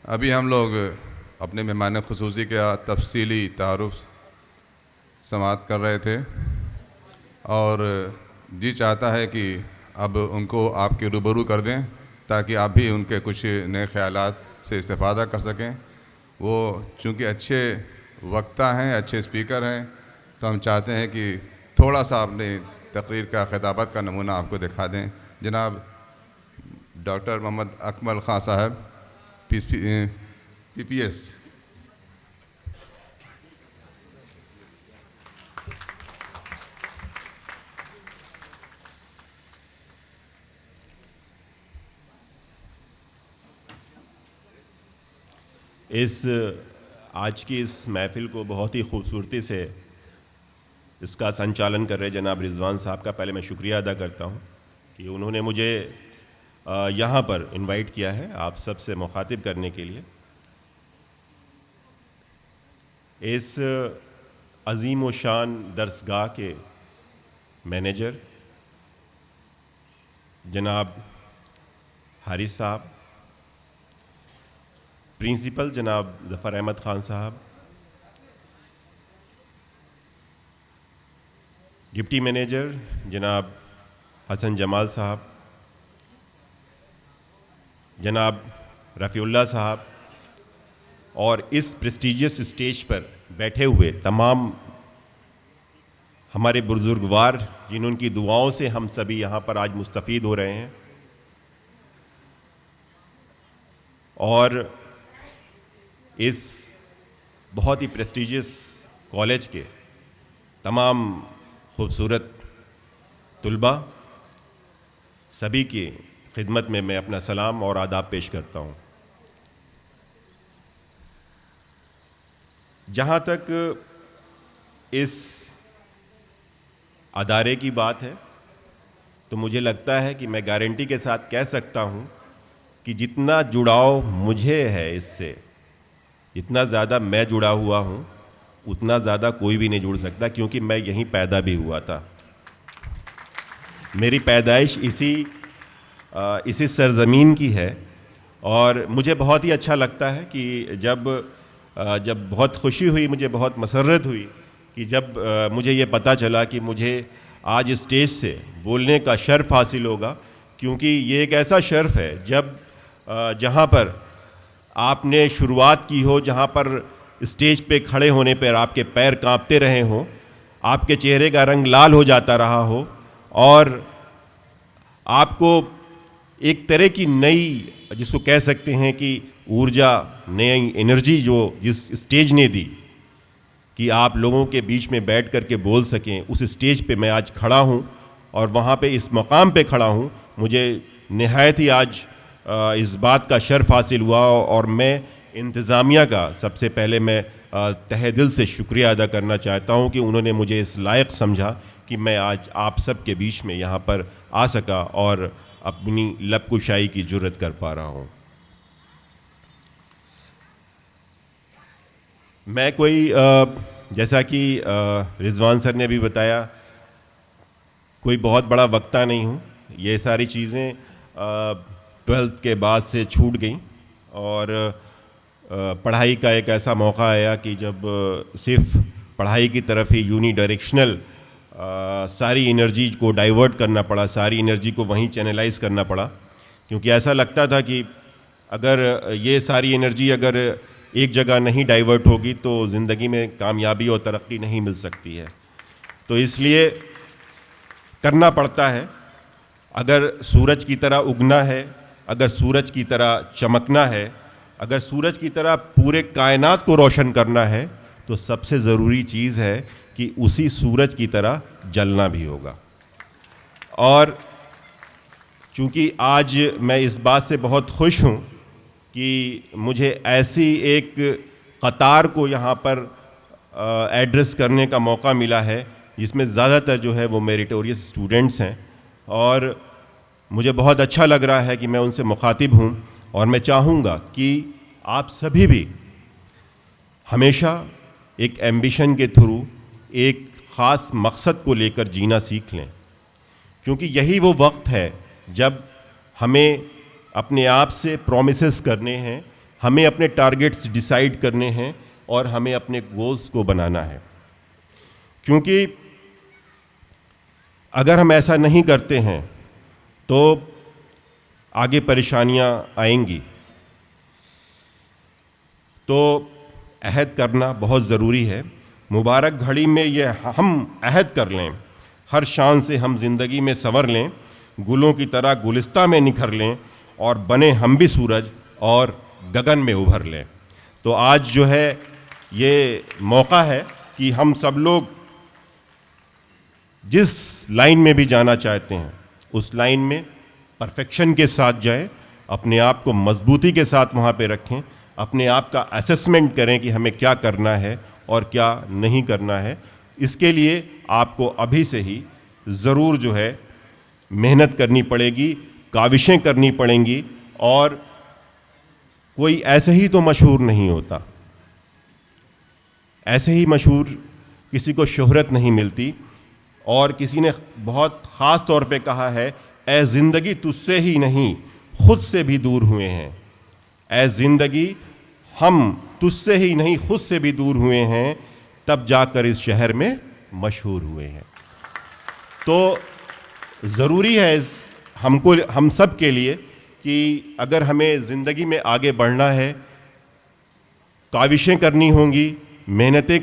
अभी हम लोग अपने मेहमान ख़ुसूसी का तफसीली तारुफ समाअत कर रहे थे और जी चाहता है कि अब उनको आपके रूबरू कर दें ताकि आप भी उनके कुछ नए ख़यालात से इस्तेफ़ादा कर सकें। वो चूँकि अच्छे वक्ता हैं, अच्छे स्पीकर हैं, तो हम चाहते हैं कि थोड़ा सा अपने तकरीर का ख़िताबत का नमूना आपको दिखा दें। जनाब डॉक्टर मोहम्मद अकमल ख़ान साहब PPS। आज की इस महफ़िल को बहुत ही खूबसूरती से इसका संचालन कर रहे जनाब रिजवान साहब का पहले मैं शुक्रिया अदा करता हूँ कि उन्होंने मुझे यहाँ पर इनवाइट किया है आप सब से मुखातिब करने के लिए। इस अज़ीम व शान दरसगाह के मैनेजर जनाब हारिस साहब, प्रिंसिपल जनाब ज़फ़र अहमद ख़ान साहब, डिप्टी मैनेजर जनाब हसन जमाल साहब, जनाब रफ़ीउल्लाह साहब और इस प्रेस्टिजियस स्टेज पर बैठे हुए तमाम हमारे बुजुर्गवार जिनकी दुआओं से हम सभी यहाँ पर आज मुस्तफ़ीद हो रहे हैं, और इस बहुत ही प्रेस्टिजियस कॉलेज के तमाम खूबसूरत तुलबा सभी की खिदमत में मैं अपना सलाम और आदाब पेश करता हूँ। जहाँ तक इस अदारे की बात है तो मुझे लगता है कि मैं गारंटी के साथ कह सकता हूँ कि जितना जुड़ाव मुझे है इससे, जितना ज़्यादा मैं जुड़ा हुआ हूँ उतना ज़्यादा कोई भी नहीं जुड़ सकता, क्योंकि मैं यहीं पैदा भी हुआ था। मेरी पैदाइश इसी सरज़मीन की है और मुझे बहुत ही अच्छा लगता है कि जब बहुत खुशी हुई, मुझे बहुत मसर्रत हुई कि जब मुझे ये पता चला कि मुझे आज स्टेज से बोलने का शर्फ़ हासिल होगा, क्योंकि ये एक ऐसा शर्फ़ है जहाँ पर आपने शुरुआत की हो, जहाँ पर स्टेज पे खड़े होने पर आपके पैर कांपते रहे हों, आपके चेहरे का रंग लाल हो जाता रहा हो और आपको एक तरह की नई, जिसको कह सकते हैं कि ऊर्जा, नई एनर्जी जो जिस स्टेज ने दी कि आप लोगों के बीच में बैठ कर के बोल सकें, उस स्टेज पे मैं आज खड़ा हूँ और वहाँ पे इस मकाम पे खड़ा हूँ। मुझे निहायत ही आज इस बात का शर्फ़ हासिल हुआ और मैं इंतज़ामिया का सबसे पहले मैं तहे दिल से शुक्रिया अदा करना चाहता हूँ कि उन्होंने मुझे इस लायक समझा कि मैं आज आप सब के बीच में यहाँ पर आ सका और अपनी लब कुशाई की जुर्रत कर पा रहा हूँ। मैं कोई जैसा कि रिजवान सर ने भी बताया, कोई बहुत बड़ा वक्ता नहीं हूँ। ये सारी चीज़ें 12th के बाद से छूट गई और पढ़ाई का एक ऐसा मौका आया कि जब सिर्फ पढ़ाई की तरफ ही यूनी डायरेक्शनल सारी एनर्जी को डाइवर्ट करना पड़ा, सारी एनर्जी को वहीं चैनलाइज करना पड़ा, क्योंकि ऐसा लगता था कि अगर ये सारी एनर्जी अगर एक जगह नहीं डाइवर्ट होगी तो ज़िंदगी में कामयाबी और तरक्की नहीं मिल सकती है। तो इसलिए करना पड़ता है। अगर सूरज की तरह उगना है, अगर सूरज की तरह चमकना है, अगर सूरज की तरह पूरे कायनात को रोशन करना है, तो सबसे ज़रूरी चीज़ है कि उसी सूरज की तरह जलना भी होगा। और चूँकि आज मैं इस बात से बहुत खुश हूँ कि मुझे ऐसी एक कतार को यहाँ पर एड्रेस करने का मौका मिला है जिसमें ज़्यादातर जो है वो मेरिटोरियस स्टूडेंट्स हैं, और मुझे बहुत अच्छा लग रहा है कि मैं उनसे मुखातिब हूँ। और मैं चाहूँगा कि आप सभी भी हमेशा एक एम्बिशन के थ्रू एक ख़ास मकसद को लेकर जीना सीख लें, क्योंकि यही वो वक्त है जब हमें अपने आप से प्रॉमिसेस करने हैं हमें अपने टारगेट्स डिसाइड करने हैं और हमें अपने गोल्स को बनाना है, क्योंकि अगर हम ऐसा नहीं करते हैं तो आगे परेशानियां आएंगी। तो अहद करना बहुत ज़रूरी है। मुबारक घड़ी में ये हम अहद कर लें, हर शान से हम ज़िंदगी में संवर लें, गुलों की तरह गुलिस्ता में निखर लें और बने हम भी सूरज और गगन में उभर लें। तो आज जो है ये मौका है कि हम सब लोग जिस लाइन में भी जाना चाहते हैं उस लाइन में परफेक्शन के साथ जाएं, अपने आप को मजबूती के साथ वहाँ पे रखें, अपने आप का असेसमेंट करें कि हमें क्या करना है और क्या नहीं करना है। इसके लिए आपको अभी से ही ज़रूर जो है मेहनत करनी पड़ेगी, काविशें करनी पड़ेंगी। और कोई ऐसे ही तो मशहूर नहीं होता, ऐसे ही मशहूर किसी को शोहरत नहीं मिलती। और किसी ने बहुत ख़ास तौर पे कहा है, ए ज़िंदगी तुझसे ही नहीं खुद से भी दूर हुए हैं। ए ज़िंदगी हम तुझसे ही नहीं खुद से भी दूर हुए हैं, तब जाकर इस शहर में मशहूर हुए हैं। तो ज़रूरी है हम सब के लिए कि अगर हमें ज़िंदगी में आगे बढ़ना है, काविशें करनी होंगी, मेहनतें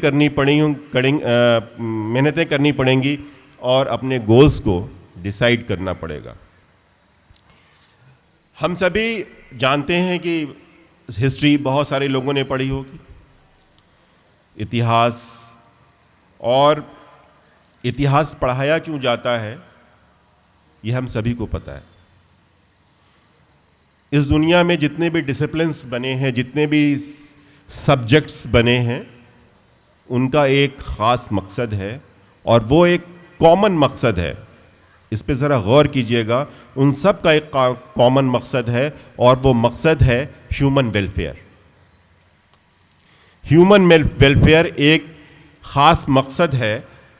करनी पड़ेंगी और अपने गोल्स को डिसाइड करना पड़ेगा। हम सभी जानते हैं कि हिस्ट्री बहुत सारे लोगों ने पढ़ी होगी, इतिहास। और इतिहास पढ़ाया क्यों जाता है ये हम सभी को पता है। इस दुनिया में जितने भी डिसिप्लिन्स बने हैं, जितने भी सब्जेक्ट्स बने हैं, उनका एक ख़ास मकसद है और वो एक कॉमन मकसद है। इस पे ज़रा गौर कीजिएगा, उन सब का एक कॉमन मकसद है और वो मकसद है ह्यूमन वेलफेयर। ह्यूमन वेलफेयर एक ख़ास मकसद है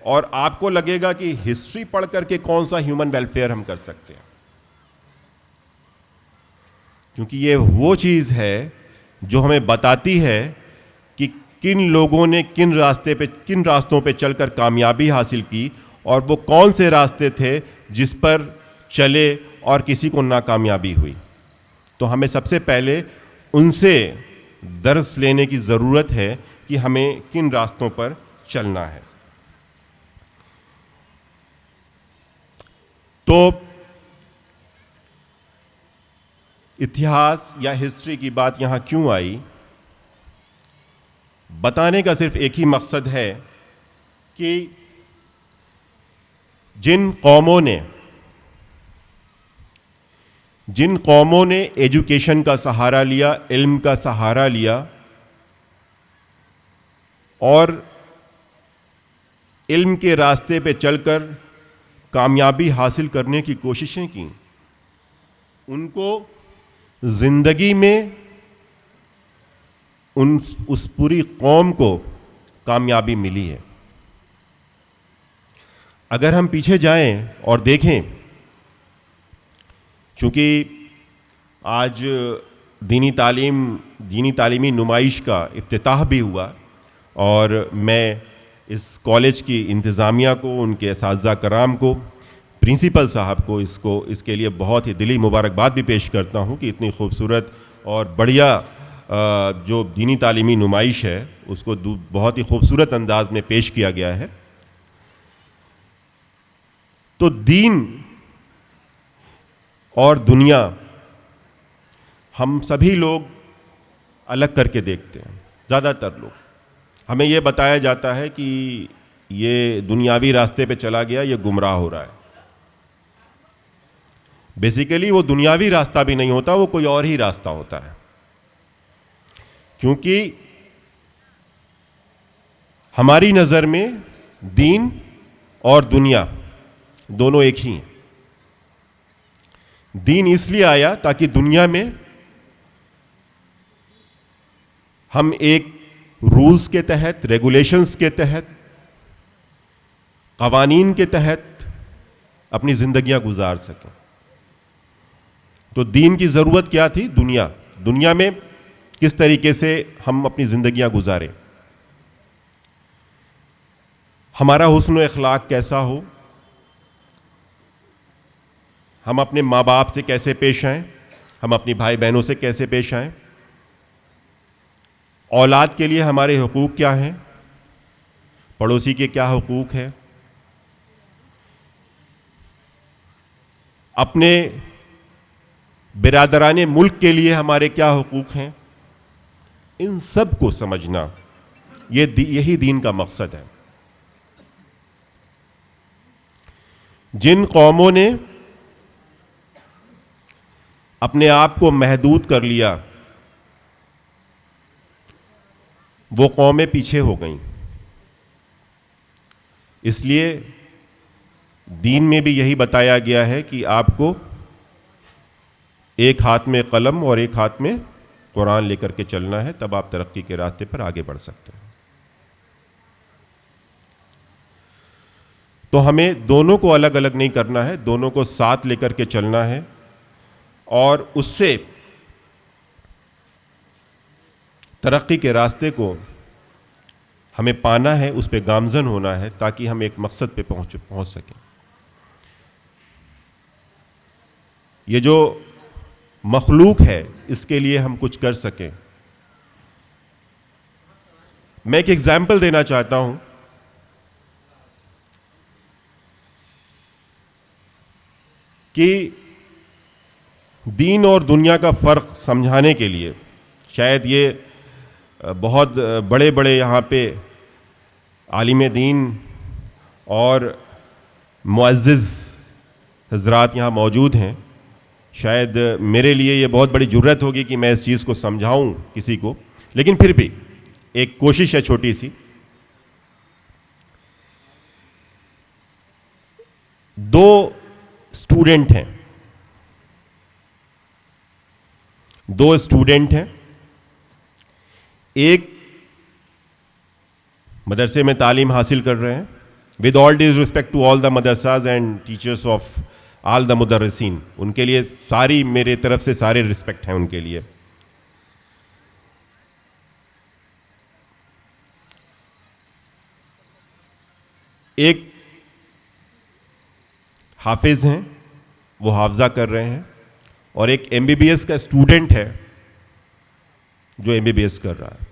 और आपको लगेगा कि हिस्ट्री पढ़ करके कौन सा ह्यूमन वेलफेयर हम कर सकते हैं, क्योंकि ये वो चीज़ है जो हमें बताती है कि किन लोगों ने किन रास्तों पे चलकर कामयाबी हासिल की और वो कौन से रास्ते थे जिस पर चले और किसी को नाकामयाबी हुई। तो हमें सबसे पहले उनसे दर्स लेने की ज़रूरत है कि हमें किन रास्तों पर चलना है। तो इतिहास या हिस्ट्री की बात यहाँ क्यों आई, बताने का सिर्फ एक ही मकसद है कि जिन कौमों ने एजुकेशन का सहारा लिया, इल्म का सहारा लिया और इल्म के रास्ते पे चलकर कामयाबी हासिल करने की कोशिशें की, उनको जिंदगी में उस पूरी कौम को कामयाबी मिली है। अगर हम पीछे जाएं और देखें, चूँकि आज दीनी तालीमी नुमाइश का इफ्तिताह भी हुआ और मैं इस कॉलेज की इंतज़ामिया को, उनके असातिज़ा कराम को, प्रिंसिपल साहब को इसके लिए बहुत ही दिली मुबारकबाद भी पेश करता हूँ कि इतनी खूबसूरत और बढ़िया जो दीनी तालीमी नुमाइश है उसको बहुत ही खूबसूरत अंदाज में पेश किया गया है। तो दीन और दुनिया हम सभी लोग अलग करके देखते हैं। ज़्यादातर लोग, हमें यह बताया जाता है कि ये दुनियावी रास्ते पे चला गया, ये गुमराह हो रहा है। बेसिकली वो दुनियावी रास्ता भी नहीं होता, वो कोई और ही रास्ता होता है, क्योंकि हमारी नज़र में दीन और दुनिया दोनों एक ही हैं। दीन इसलिए आया ताकि दुनिया में हम एक रूल्स के तहत, रेगुलेशंस के तहत, कवानीन के तहत अपनी जिंदगियां गुजार सकें। तो दीन की ज़रूरत क्या थी? दुनिया में किस तरीके से हम अपनी ज़िंदगियां गुजारें, हमारा हुस्न अखलाक कैसा हो, हम अपने माँ बाप से कैसे पेश आएं, हम अपनी भाई बहनों से कैसे पेश आएं, औलाद के लिए हमारे हुकूक क्या हैं, पड़ोसी के क्या हुकूक हैं, अपने बिरादराने मुल्क के लिए हमारे क्या हुकूक हैं, इन सब को समझना यही दीन का मकसद है। जिन कौमों ने अपने आप को महदूद कर लिया वो कौमें पीछे हो गईं। इसलिए दीन में भी यही बताया गया है कि आपको एक हाथ में कलम और एक हाथ में कुरान लेकर के चलना है, तब आप तरक्की के रास्ते पर आगे बढ़ सकते हैं। तो हमें दोनों को अलग अलग नहीं करना है, दोनों को साथ लेकर के चलना है और उससे तरक्की के रास्ते को हमें पाना है, उस पर गामजन होना है ताकि हम एक मकसद पे पहुंच सकें। ये जो मखलूक है इसके लिए हम कुछ कर सकें। मैं एक एग्जाम्पल देना चाहता हूं कि दीन और दुनिया का फ़र्क समझाने के लिए शायद ये बहुत बड़े बड़े यहाँ पे आलिम दीन और मुअज़्ज़िज़ हज़रात यहाँ मौजूद हैं, शायद मेरे लिए ये बहुत बड़ी जुर्रत होगी कि मैं इस चीज़ को समझाऊं किसी को, लेकिन फिर भी एक कोशिश है छोटी सी। दो स्टूडेंट हैं, एक मदरसे में तालीम हासिल कर रहे हैं, with all due respect to all the madrasas and teachers of all the मुदर्रिसीन, उनके लिए सारी मेरे तरफ से सारे रिस्पेक्ट हैं उनके लिए। एक हाफिज हैं, वो हाफजा कर रहे हैं, और एक एमबीबीएस का स्टूडेंट है जो एमबीबीएस कर रहा है।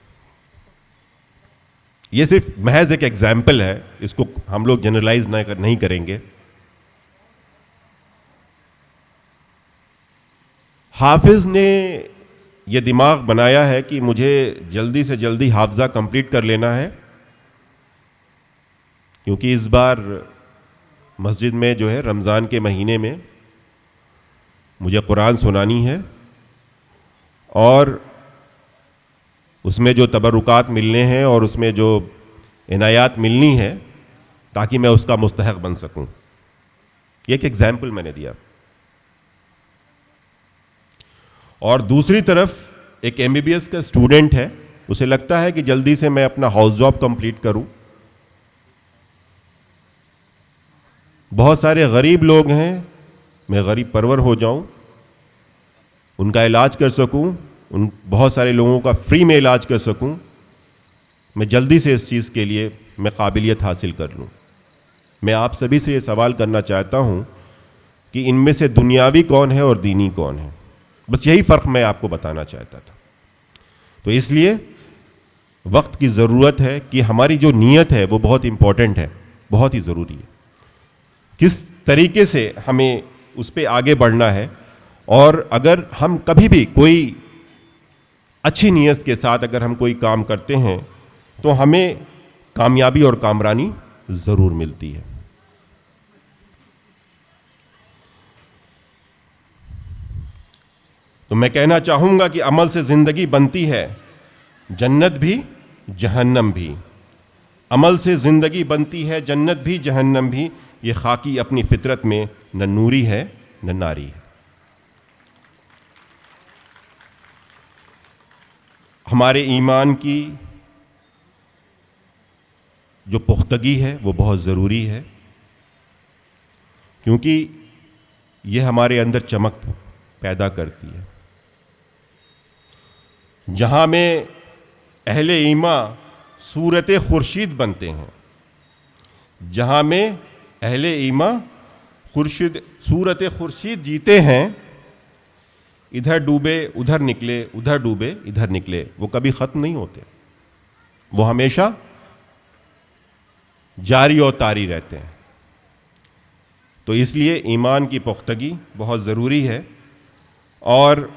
ये सिर्फ महज एक एग्जाम्पल है, इसको हम लोग जनरलाइज नहीं करेंगे। हाफिज ने यह दिमाग बनाया है कि मुझे जल्दी से जल्दी हाफजा कंप्लीट कर लेना है, क्योंकि इस बार मस्जिद में जो है रमज़ान के महीने में मुझे कुरान सुनानी है और उसमें जो तबरुकात मिलने हैं और उसमें जो इनायात मिलनी है ताकि मैं उसका मुस्तहक बन सकूं। एक एग्जाम्पल मैंने दिया। और दूसरी तरफ एक एमबीबीएस का स्टूडेंट है, उसे लगता है कि जल्दी से मैं अपना हाउस जॉब कंप्लीट करूं। बहुत सारे गरीब लोग हैं, मैं गरीब परवर हो जाऊं, उनका इलाज कर सकूं, उन बहुत सारे लोगों का फ्री में इलाज कर सकूं, मैं जल्दी से इस चीज़ के लिए मैं काबिलियत हासिल कर लूं। मैं आप सभी से ये सवाल करना चाहता हूं कि इनमें से दुनियावी कौन है और दीनी कौन है। बस यही फ़र्क मैं आपको बताना चाहता था। तो इसलिए वक्त की ज़रूरत है कि हमारी जो नीयत है वो बहुत इम्पॉर्टेंट है, बहुत ही ज़रूरी है। किस तरीके से हमें उस पर आगे बढ़ना है, और अगर हम कभी भी कोई अच्छी नीयत के साथ अगर हम कोई काम करते हैं तो हमें कामयाबी और कामरानी ज़रूर मिलती है। तो मैं कहना चाहूँगा कि अमल से ज़िंदगी बनती है, जन्नत भी जहन्नम भी। अमल से ज़िंदगी बनती है, जन्नत भी जहन्नम भी। ये खाकी अपनी फितरत में न नूरी है न नारी है। हमारे ईमान की जो पुख्तगी है वो बहुत ज़रूरी है, क्योंकि ये हमारे अंदर चमक पैदा करती है। जहाँ में अहले ईमा सूरत खुर्शीद बनते हैं, जहाँ में अहले ईमा सूरत खुर्शीद जीते हैं, इधर डूबे उधर निकले, उधर डूबे इधर निकले, वो कभी ख़त्म नहीं होते, वो हमेशा जारी और तारी रहते हैं। तो इसलिए ईमान की पुख्तगी बहुत ज़रूरी है। और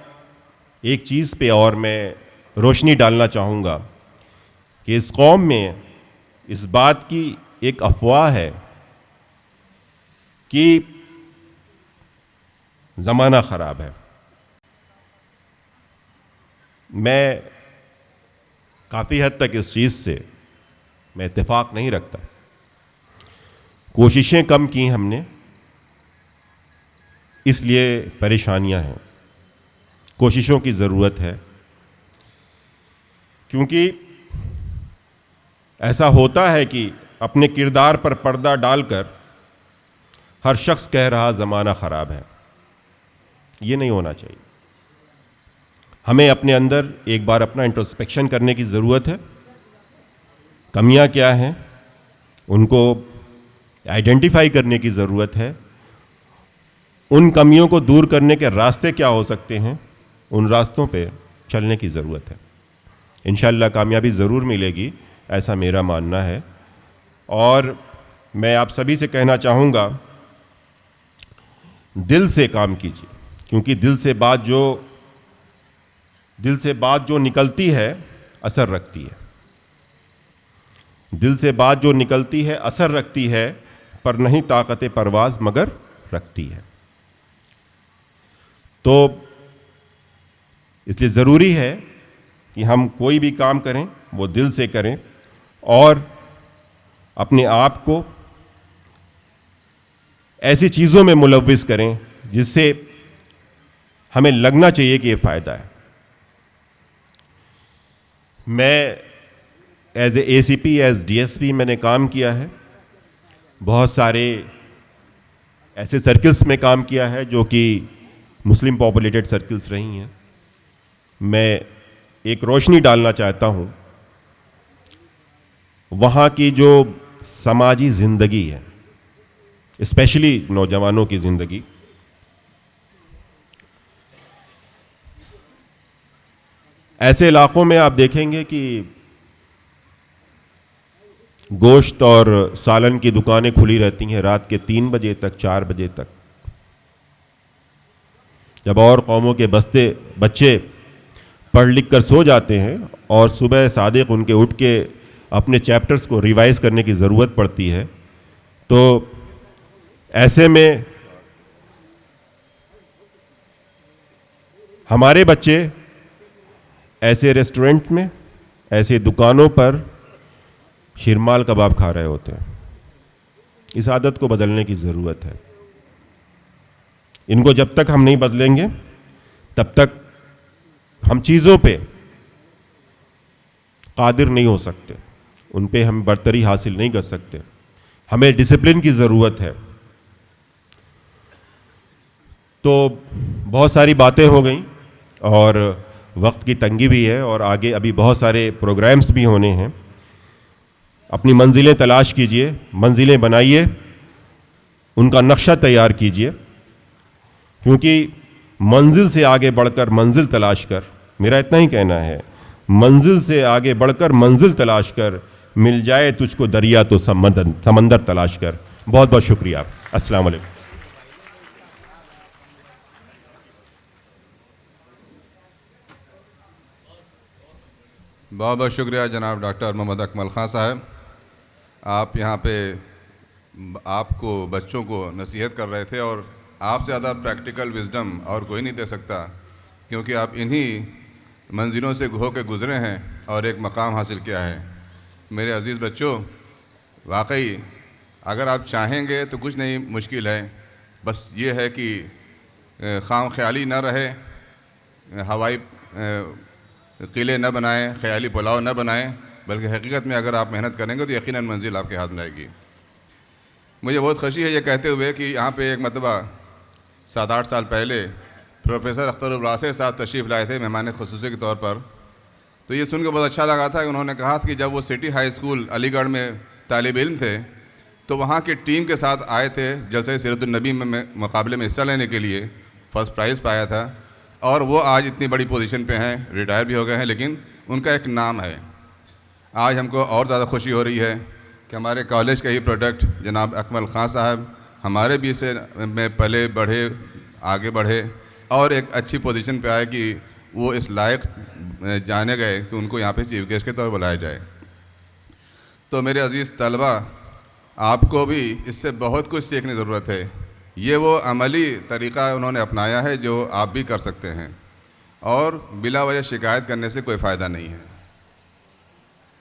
एक चीज़ पे और मैं रोशनी डालना चाहूँगा कि इस कौम में इस बात की एक अफवाह है कि ज़माना ख़राब है। मैं काफ़ी हद तक इस चीज़ से मैं इत्तेफाक नहीं रखता। कोशिशें कम की हमने, इसलिए परेशानियां हैं। कोशिशों की ज़रूरत है, क्योंकि ऐसा होता है कि अपने किरदार पर पर्दा डालकर हर शख्स कह रहा ज़माना ख़राब है। ये नहीं होना चाहिए। हमें अपने अंदर एक बार अपना इंट्रोस्पेक्शन करने की ज़रूरत है। कमियां क्या हैं, उनको आइडेंटिफाई करने की ज़रूरत है। उन कमियों को दूर करने के रास्ते क्या हो सकते हैं, उन रास्तों पे चलने की ज़रूरत है। इंशाअल्लाह कामयाबी ज़रूर मिलेगी, ऐसा मेरा मानना है। और मैं आप सभी से कहना चाहूँगा, दिल से काम कीजिए, क्योंकि दिल से बात जो निकलती है असर रखती है। दिल से बात जो निकलती है असर रखती है, पर नहीं ताकत परवाज़ मगर रखती है। तो इसलिए ज़रूरी है कि हम कोई भी काम करें वो दिल से करें और अपने आप को ऐसी चीज़ों में मुलव्विस करें जिससे हमें लगना चाहिए कि ये फ़ायदा है। मैं as a ACP, as DSP मैंने काम किया है। बहुत सारे ऐसे सर्कल्स में काम किया है जो कि मुस्लिम पॉपुलेटेड सर्कल्स रही हैं। मैं एक रोशनी डालना चाहता हूँ वहाँ की जो समाजी ज़िंदगी है, स्पेशली नौजवानों की ज़िंदगी। ऐसे इलाक़ों में आप देखेंगे कि गोश्त और सालन की दुकानें खुली रहती हैं रात के 3 बजे तक, 4 बजे तक, जब और कौमों के बच्चे पढ़ लिख कर सो जाते हैं और सुबह सादिक उनके उठ के अपने चैप्टर्स को रिवाइज करने की ज़रूरत पड़ती है। तो ऐसे में हमारे बच्चे ऐसे रेस्टोरेंट में, ऐसे दुकानों पर शिरमाल कबाब खा रहे होते हैं। इस आदत को बदलने की ज़रूरत है। इनको जब तक हम नहीं बदलेंगे तब तक हम चीज़ों पे कादिर नहीं हो सकते, उन पे हम बरतरी हासिल नहीं कर सकते। हमें डिसिप्लिन की ज़रूरत है। तो बहुत सारी बातें हो गई और वक्त की तंगी भी है और आगे अभी बहुत सारे प्रोग्राम्स भी होने हैं। अपनी मंजिलें तलाश कीजिए, मंजिलें बनाइए, उनका नक्शा तैयार कीजिए, क्योंकि मंजिल से आगे बढ़कर मंजिल तलाश कर, मेरा इतना ही कहना है, मंजिल से आगे बढ़कर मंजिल तलाश कर, मिल जाए तुझको दरिया तो समंदर तलाश कर। बहुत बहुत शुक्रिया। अस्सलाम वालेकुम। बहुत बहुत शुक्रिया जनाब डॉक्टर मोहम्मद अकमल खां साहब। आप यहाँ पे आपको बच्चों को नसीहत कर रहे थे और आपसे ज़्यादा प्रैक्टिकल विज़डम और कोई नहीं दे सकता, क्योंकि आप इन्हीं मंजिलों से हो के गुज़रे हैं और एक मकाम हासिल किया है। मेरे अज़ीज़ बच्चों, वाकई अगर आप चाहेंगे तो कुछ नहीं मुश्किल है। बस ये है कि खाम ख्याली ना रहे, हवाई किले न बनाएं, ख्याली पुलाव न बनाएं, बल्कि हकीकत में अगर आप मेहनत करेंगे तो यकीनन मंजिल आपके हाथ में आएगी। मुझे बहुत खुशी है ये कहते हुए कि यहाँ पे एक मरतबा 7-8 साल पहले प्रोफेसर अख्तर उल वासी साहब तशरीफ़ लाए थे मेहमान ख़ुसूसी के तौर पर, तो ये सुन के बहुत अच्छा लगा था कि उन्होंने कहा था कि जब वो सिटी हाई स्कूल अलीगढ़ में तालिब इल्म थे तो वहाँ की टीम के साथ आए थे जलसे सीरतुन नबी में मुकाबले में हिस्सा लेने के लिए, फ़र्स्ट प्राइज़ पाया था और वो आज इतनी बड़ी पोजीशन पे हैं, रिटायर भी हो गए हैं, लेकिन उनका एक नाम है। आज हमको और ज़्यादा खुशी हो रही है कि हमारे कॉलेज के ही प्रोडक्ट जनाब अकमल ख़ान साहब हमारे बीच से में पले बढ़े, आगे बढ़े और एक अच्छी पोजीशन पे आए कि वो इस लायक जाने गए कि उनको यहाँ पे चीफ गेस्ट के तौर पर बुलाया जाए। तो मेरे अज़ीज़ तलबा, आपको भी इससे बहुत कुछ सीखने की ज़रूरत है। ये वो अमली तरीक़ा उन्होंने अपनाया है जो आप भी कर सकते हैं और बिला वजह शिकायत करने से कोई फ़ायदा नहीं है।